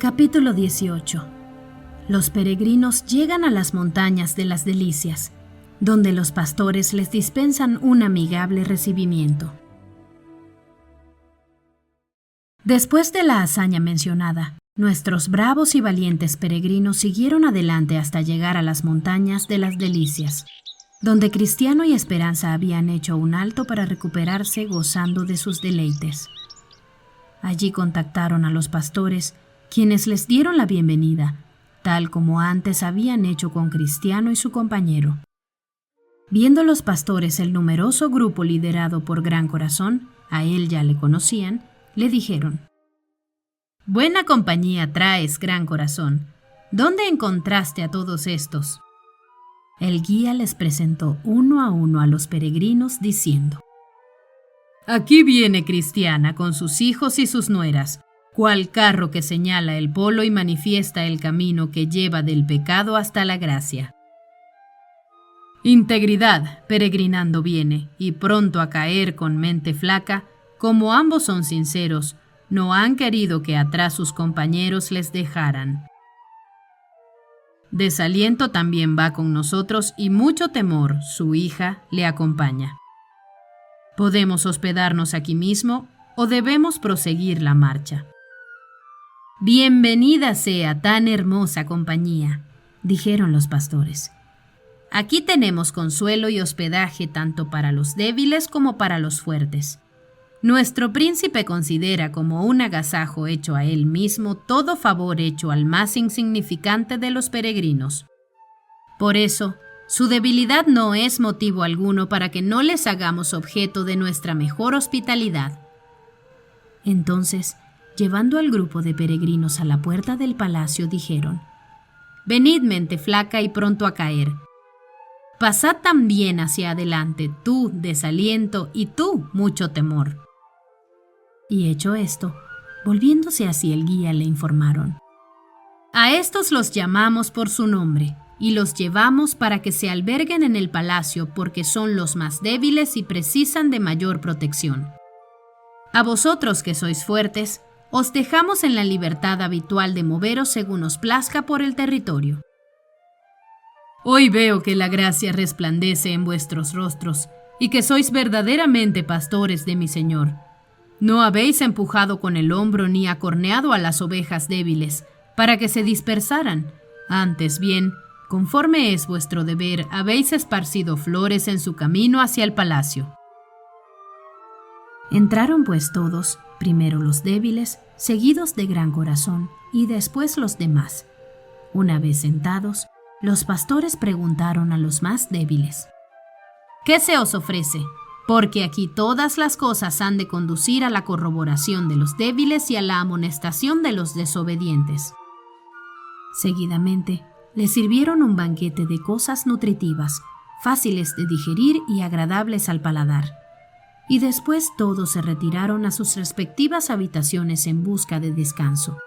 Capítulo 18. Los peregrinos llegan a las montañas de las Delicias, donde los pastores les dispensan un amigable recibimiento. Después de la hazaña mencionada, nuestros bravos y valientes peregrinos siguieron adelante hasta llegar a las montañas de las Delicias, donde Cristiano y Esperanza habían hecho un alto para recuperarse gozando de sus deleites. Allí contactaron a los pastores, quienes les dieron la bienvenida, tal como antes habían hecho con Cristiano y su compañero. Viendo los pastores el numeroso grupo liderado por Gran Corazón, a él ya le conocían, le dijeron: «Buena compañía traes, Gran Corazón. ¿Dónde encontraste a todos estos?» El guía les presentó uno a los peregrinos diciendo: «Aquí viene Cristiana con sus hijos y sus nueras, cual carro que señala el polo y manifiesta el camino que lleva del pecado hasta la gracia. Integridad peregrinando viene, y pronto a caer con mente flaca, como ambos son sinceros, no han querido que atrás sus compañeros les dejaran. Desaliento también va con nosotros y mucho temor, su hija, le acompaña. ¿Podemos hospedarnos aquí mismo o debemos proseguir la marcha?» «Bienvenida sea tan hermosa compañía», dijeron los pastores. «Aquí tenemos consuelo y hospedaje tanto para los débiles como para los fuertes. Nuestro príncipe considera como un agasajo hecho a él mismo todo favor hecho al más insignificante de los peregrinos. Por eso, su debilidad no es motivo alguno para que no les hagamos objeto de nuestra mejor hospitalidad». Entonces, llevando al grupo de peregrinos a la puerta del palacio, dijeron: «Venid, mente flaca y pronto a caer. Pasad también hacia adelante, tú, desaliento, y tú, mucho temor». Y hecho esto, volviéndose hacia el guía, le informaron: «A estos los llamamos por su nombre, y los llevamos para que se alberguen en el palacio porque son los más débiles y precisan de mayor protección. A vosotros que sois fuertes, os dejamos en la libertad habitual de moveros según os plazca por el territorio. Hoy veo que la gracia resplandece en vuestros rostros y que sois verdaderamente pastores de mi Señor. No habéis empujado con el hombro ni acorneado a las ovejas débiles para que se dispersaran. Antes bien, conforme es vuestro deber, habéis esparcido flores en su camino hacia el palacio». Entraron pues todos, primero los débiles, seguidos de Gran Corazón, y después los demás. Una vez sentados, los pastores preguntaron a los más débiles: «¿Qué se os ofrece? Porque aquí todas las cosas han de conducir a la corroboración de los débiles y a la amonestación de los desobedientes». Seguidamente, les sirvieron un banquete de cosas nutritivas, fáciles de digerir y agradables al paladar. Y después todos se retiraron a sus respectivas habitaciones en busca de descanso.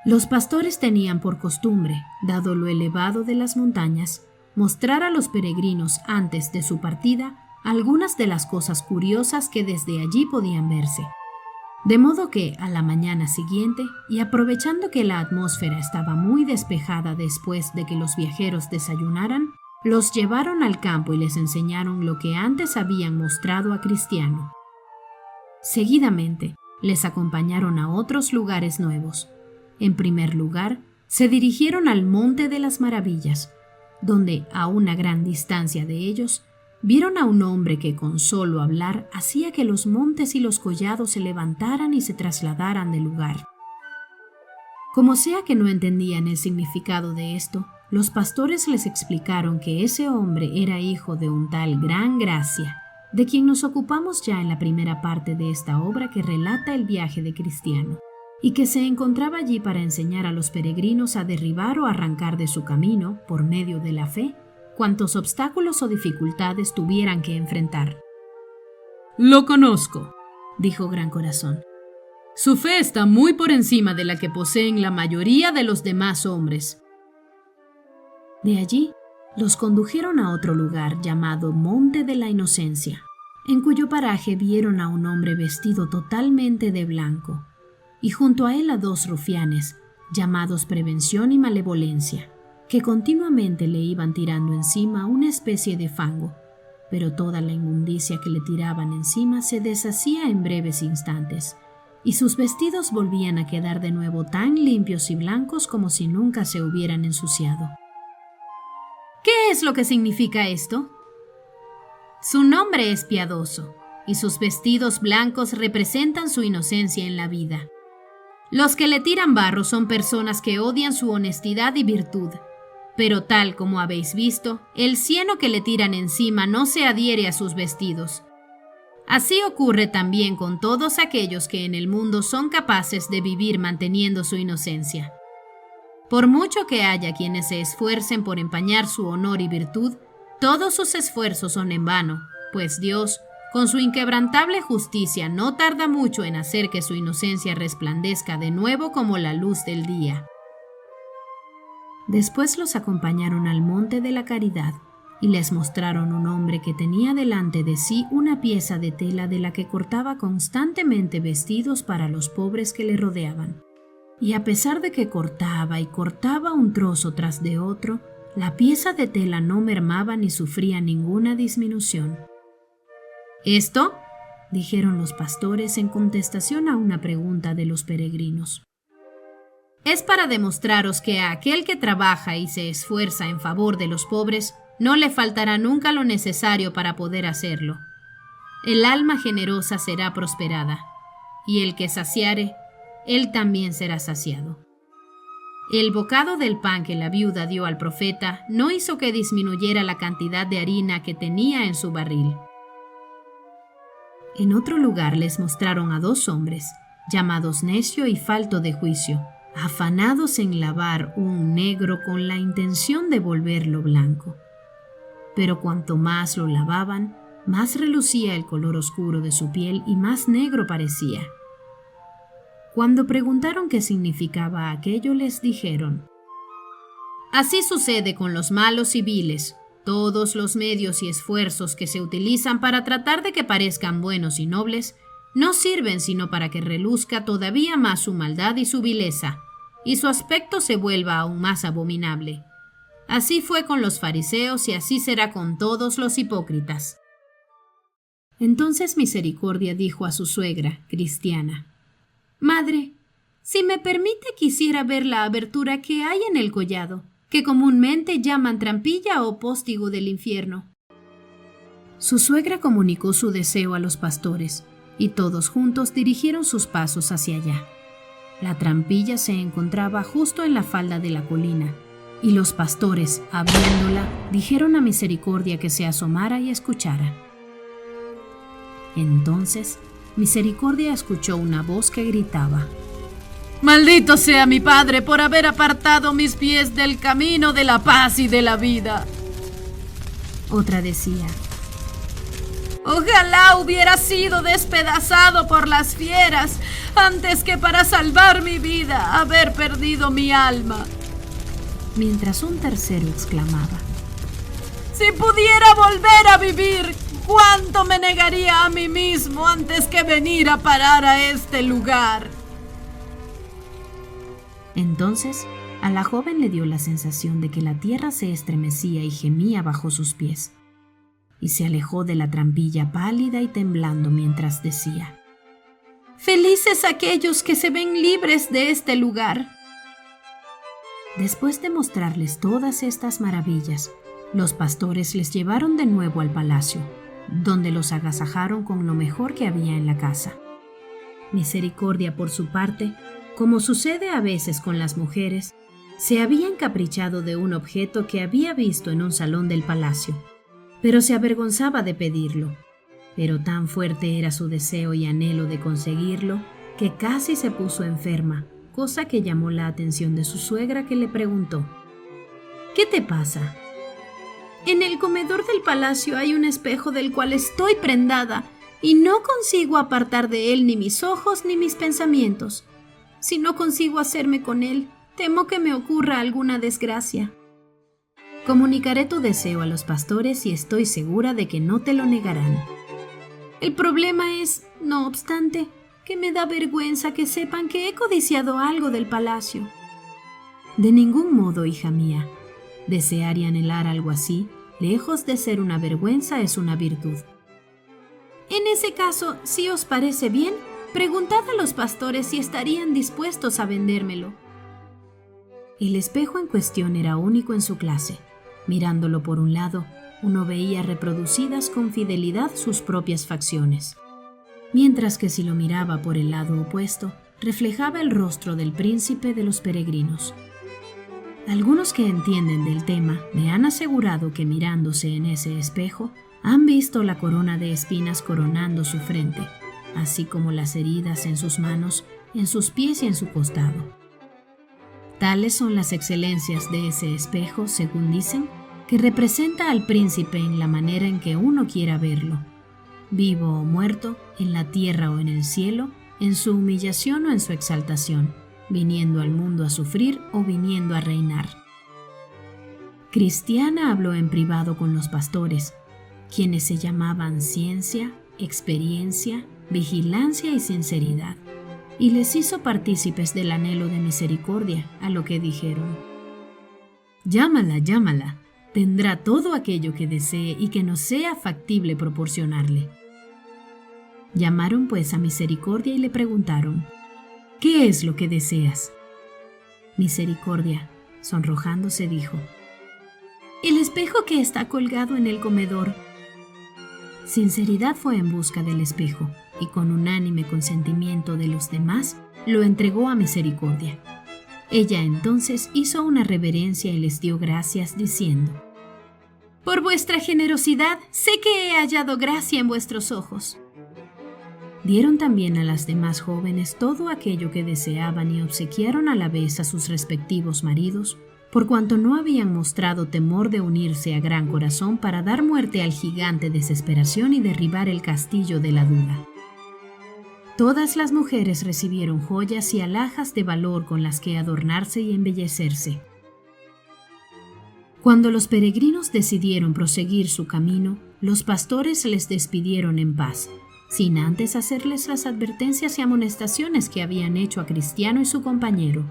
Los pastores tenían por costumbre, dado lo elevado de las montañas, mostrar a los peregrinos antes de su partida algunas de las cosas curiosas que desde allí podían verse. De modo que, a la mañana siguiente, y aprovechando que la atmósfera estaba muy despejada después de que los viajeros desayunaran, los llevaron al campo y les enseñaron lo que antes habían mostrado a Cristiano. Seguidamente, les acompañaron a otros lugares nuevos. En primer lugar, se dirigieron al Monte de las Maravillas, donde, a una gran distancia de ellos, vieron a un hombre que con solo hablar hacía que los montes y los collados se levantaran y se trasladaran del lugar. Como sea que no entendían el significado de esto, los pastores les explicaron que ese hombre era hijo de un tal Gran Gracia, de quien nos ocupamos ya en la primera parte de esta obra que relata el viaje de Cristiano, y que se encontraba allí para enseñar a los peregrinos a derribar o arrancar de su camino, por medio de la fe, cuantos obstáculos o dificultades tuvieran que enfrentar. «Lo conozco», dijo Gran Corazón. «Su fe está muy por encima de la que poseen la mayoría de los demás hombres». De allí, los condujeron a otro lugar llamado Monte de la Inocencia, en cuyo paraje vieron a un hombre vestido totalmente de blanco, y junto a él a 2 rufianes, llamados Prevención y Malevolencia, que continuamente le iban tirando encima una especie de fango, pero toda la inmundicia que le tiraban encima se deshacía en breves instantes, y sus vestidos volvían a quedar de nuevo tan limpios y blancos como si nunca se hubieran ensuciado. ¿Qué es lo que significa esto? Su nombre es piadoso, y sus vestidos blancos representan su inocencia en la vida. Los que le tiran barro son personas que odian su honestidad y virtud, pero tal como habéis visto, el cieno que le tiran encima no se adhiere a sus vestidos. Así ocurre también con todos aquellos que en el mundo son capaces de vivir manteniendo su inocencia. Por mucho que haya quienes se esfuercen por empañar su honor y virtud, todos sus esfuerzos son en vano, pues Dios, con su inquebrantable justicia, no tarda mucho en hacer que su inocencia resplandezca de nuevo como la luz del día. Después los acompañaron al monte de la Caridad y les mostraron un hombre que tenía delante de sí una pieza de tela de la que cortaba constantemente vestidos para los pobres que le rodeaban. Y a pesar de que cortaba y cortaba un trozo tras de otro, la pieza de tela no mermaba ni sufría ninguna disminución. «¿Esto?», dijeron los pastores en contestación a una pregunta de los peregrinos. «Es para demostraros que a aquel que trabaja y se esfuerza en favor de los pobres no le faltará nunca lo necesario para poder hacerlo. El alma generosa será prosperada, y el que saciare, él también será saciado». El bocado del pan que la viuda dio al profeta no hizo que disminuyera la cantidad de harina que tenía en su barril. En otro lugar les mostraron a 2 hombres, llamados Necio y Falto de Juicio, afanados en lavar un negro con la intención de volverlo blanco. Pero cuanto más lo lavaban, más relucía el color oscuro de su piel y más negro parecía. Cuando preguntaron qué significaba aquello, les dijeron: «Así sucede con los malos y viles. Todos los medios y esfuerzos que se utilizan para tratar de que parezcan buenos y nobles no sirven sino para que reluzca todavía más su maldad y su vileza, y su aspecto se vuelva aún más abominable. Así fue con los fariseos y así será con todos los hipócritas». Entonces Misericordia dijo a su suegra, Cristiana: «Madre, si me permite quisiera ver la abertura que hay en el collado, que comúnmente llaman trampilla o póstigo del infierno». Su suegra comunicó su deseo a los pastores, y todos juntos dirigieron sus pasos hacia allá. La trampilla se encontraba justo en la falda de la colina, y los pastores, abriéndola, dijeron a Misericordia que se asomara y escuchara. Entonces, Misericordia escuchó una voz que gritaba: «Maldito sea mi padre por haber apartado mis pies del camino de la paz y de la vida». Otra decía: «Ojalá hubiera sido despedazado por las fieras antes que para salvar mi vida haber perdido mi alma». Mientras un tercero exclamaba: «Si pudiera volver a vivir, ¿cuánto me negaría a mí mismo antes que venir a parar a este lugar?». Entonces, a la joven le dio la sensación de que la tierra se estremecía y gemía bajo sus pies, y se alejó de la trampilla pálida y temblando mientras decía: «Felices aquellos que se ven libres de este lugar». Después de mostrarles todas estas maravillas, los pastores les llevaron de nuevo al palacio, donde los agasajaron con lo mejor que había en la casa. Misericordia, por su parte, como sucede a veces con las mujeres, se había encaprichado de un objeto que había visto en un salón del palacio, pero se avergonzaba de pedirlo. Pero tan fuerte era su deseo y anhelo de conseguirlo que casi se puso enferma, cosa que llamó la atención de su suegra, que le preguntó: «¿Qué te pasa?». «En el comedor del palacio hay un espejo del cual estoy prendada y no consigo apartar de él ni mis ojos ni mis pensamientos. Si no consigo hacerme con él, temo que me ocurra alguna desgracia». «Comunicaré tu deseo a los pastores y estoy segura de que no te lo negarán. El problema es, no obstante, que me da vergüenza que sepan que he codiciado algo del palacio. De ningún modo, hija mía. Desear y anhelar algo así, lejos de ser una vergüenza, es una virtud. En ese caso, si os parece bien, preguntad a los pastores si estarían dispuestos a vendérmelo. El espejo en cuestión era único en su clase. Mirándolo por un lado, uno veía reproducidas con fidelidad sus propias facciones, mientras que si lo miraba por el lado opuesto, reflejaba el rostro del príncipe de los peregrinos. Algunos que entienden del tema me han asegurado que mirándose en ese espejo, han visto la corona de espinas coronando su frente, así como las heridas en sus manos, en sus pies y en su costado. Tales son las excelencias de ese espejo, según dicen, que representa al príncipe en la manera en que uno quiera verlo, vivo o muerto, en la tierra o en el cielo, en su humillación o en su exaltación, viniendo al mundo a sufrir o viniendo a reinar. Cristiana habló en privado con los pastores, quienes se llamaban ciencia, experiencia, vigilancia y sinceridad, y les hizo partícipes del anhelo de misericordia, a lo que dijeron: Llámala, llámala, tendrá todo aquello que desee y que nos sea factible proporcionarle. Llamaron pues a Misericordia y le preguntaron: ¿Qué es lo que deseas? Misericordia, sonrojándose, dijo: El espejo que está colgado en el comedor. Sinceridad fue en busca del espejo y con unánime consentimiento de los demás lo entregó a Misericordia. Ella entonces hizo una reverencia y les dio gracias diciendo: Por vuestra generosidad sé que he hallado gracia en vuestros ojos. Dieron también a las demás jóvenes todo aquello que deseaban y obsequiaron a la vez a sus respectivos maridos, por cuanto no habían mostrado temor de unirse a Gran Corazón para dar muerte al gigante Desesperación y derribar el castillo de la Duda. Todas las mujeres recibieron joyas y alhajas de valor con las que adornarse y embellecerse. Cuando los peregrinos decidieron proseguir su camino, los pastores les despidieron en paz, sin antes hacerles las advertencias y amonestaciones que habían hecho a Cristiano y su compañero.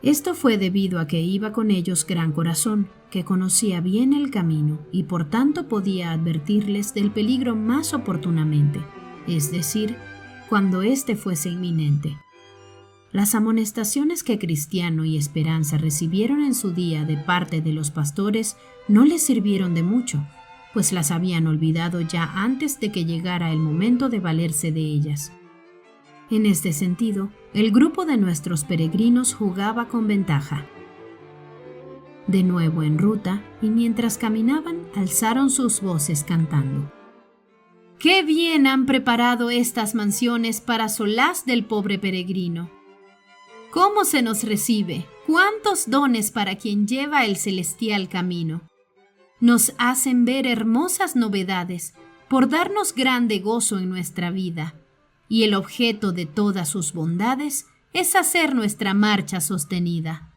Esto fue debido a que iba con ellos Gran Corazón, que conocía bien el camino y por tanto podía advertirles del peligro más oportunamente, es decir, cuando éste fuese inminente. Las amonestaciones que Cristiano y Esperanza recibieron en su día de parte de los pastores no les sirvieron de mucho, pues las habían olvidado ya antes de que llegara el momento de valerse de ellas. En este sentido, el grupo de nuestros peregrinos jugaba con ventaja. De nuevo en ruta, y mientras caminaban, alzaron sus voces cantando: ¡Qué bien han preparado estas mansiones para solaz del pobre peregrino! ¿Cómo se nos recibe? ¿Cuántos dones para quien lleva el celestial camino? Nos hacen ver hermosas novedades, por darnos grande gozo en nuestra vida, y el objeto de todas sus bondades es hacer nuestra marcha sostenida.